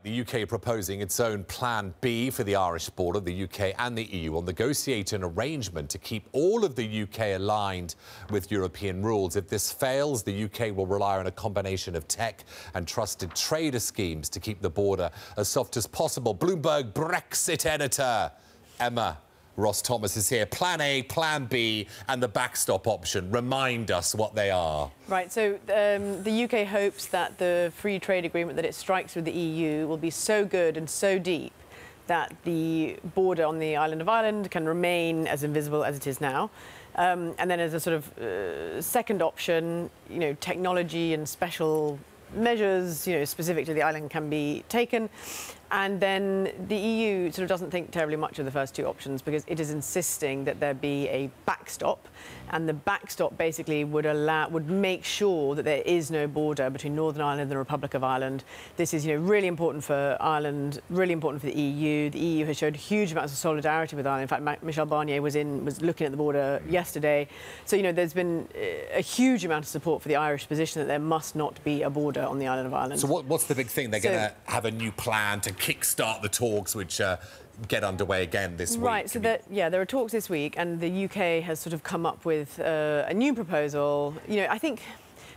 The UK proposing its own Plan B for the Irish border. The UK and the EU will negotiate an arrangement to keep all of the UK aligned with European rules. If this fails, the UK will rely on a combination of tech and trusted trader schemes to keep the border as soft as possible. Bloomberg Brexit editor Emma Ross-Thomas is here. Plan A, Plan B and the backstop option. Remind us what they are. Right, so the UK hopes that the free trade agreement that it strikes with the EU will be so good and so deep that the border on the island of Ireland can remain as invisible as it is now. And then as a sort of second option, technology and special measures, specific to the island can be taken. And then the EU sort of doesn't think terribly much of the first two options because it is insisting that there be a backstop, and the backstop basically would make sure that there is no border between Northern Ireland and the Republic of Ireland. This is really important for Ireland, really important for the EU. The EU has showed huge amounts of solidarity with Ireland. In fact, Michel Barnier was looking at the border yesterday. So there's been a huge amount of support for the Irish position that there must not be a border on the island of Ireland. So what's the big thing? They're going to have a new plan to kickstart the talks, which get underway again this week. Right, so there are talks this week, and the UK has sort of come up with a new proposal. I think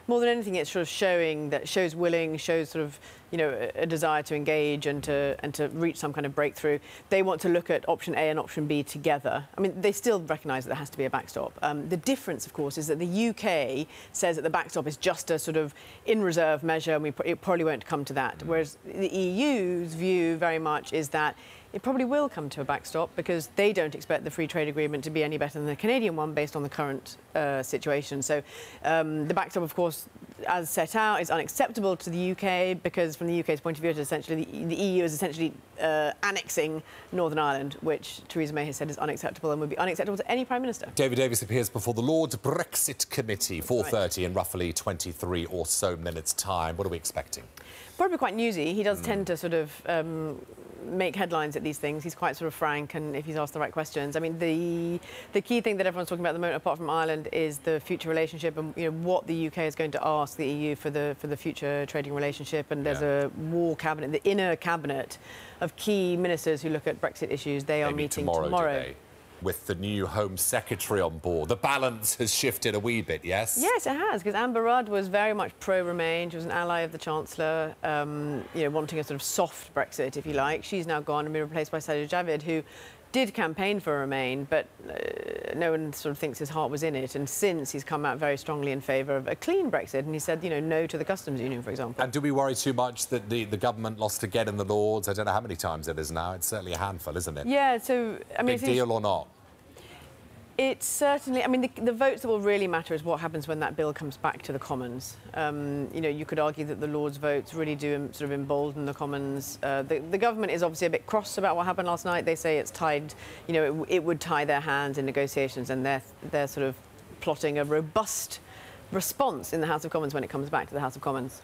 more than anything, it's sort of shows sort of a desire to engage and to reach some kind of breakthrough. They want to look at option A and option B together. I mean, they still recognise that there has to be a backstop. The difference, of course, is that the UK says that the backstop is just a sort of in-reserve measure, and it probably won't come to that. Whereas the EU's view very much is that it probably will come to a backstop because they don't expect the free trade agreement to be any better than the Canadian one based on the current situation. So the backstop, of course, as set out, is unacceptable to the UK because from the UK's point of view, it's essentially the EU is essentially annexing Northern Ireland, which Theresa May has said is unacceptable and would be unacceptable to any Prime Minister. David Davis appears before the Lords Brexit Committee, 4:30 in roughly 23 or so minutes' time. What are we expecting? Probably quite newsy. He does tend to sort of make headlines at these things. He's quite sort of frank, and if he's asked the right questions. I mean, the key thing that everyone's talking about at the moment, apart from Ireland, is the future relationship and what the UK is going to ask the EU for the future trading relationship. And there's a war cabinet, the inner cabinet of key ministers who look at Brexit issues. They are meeting tomorrow. With the new Home Secretary on board. The balance has shifted a wee bit, yes? Yes, it has, because Amber Rudd was very much pro-Remain. She was an ally of the Chancellor, wanting a sort of soft Brexit, if you like. She's now gone and been replaced by Sajid Javid, who did campaign for Remain, but no one sort of thinks his heart was in it. And since, he's come out very strongly in favour of a clean Brexit, and he said, no to the customs union, for example. And do we worry too much that the government lost again in the Lords? I don't know how many times it is now. It's certainly a handful, isn't it? Yeah, so, I mean... Big deal or not? It's certainly... I mean, the votes that will really matter is what happens when that bill comes back to the Commons. You could argue that the Lords' votes really do sort of embolden the Commons. The government is obviously a bit cross about what happened last night. They say it's tied... it would tie their hands in negotiations, and they're sort of plotting a robust response in the House of Commons when it comes back to the House of Commons.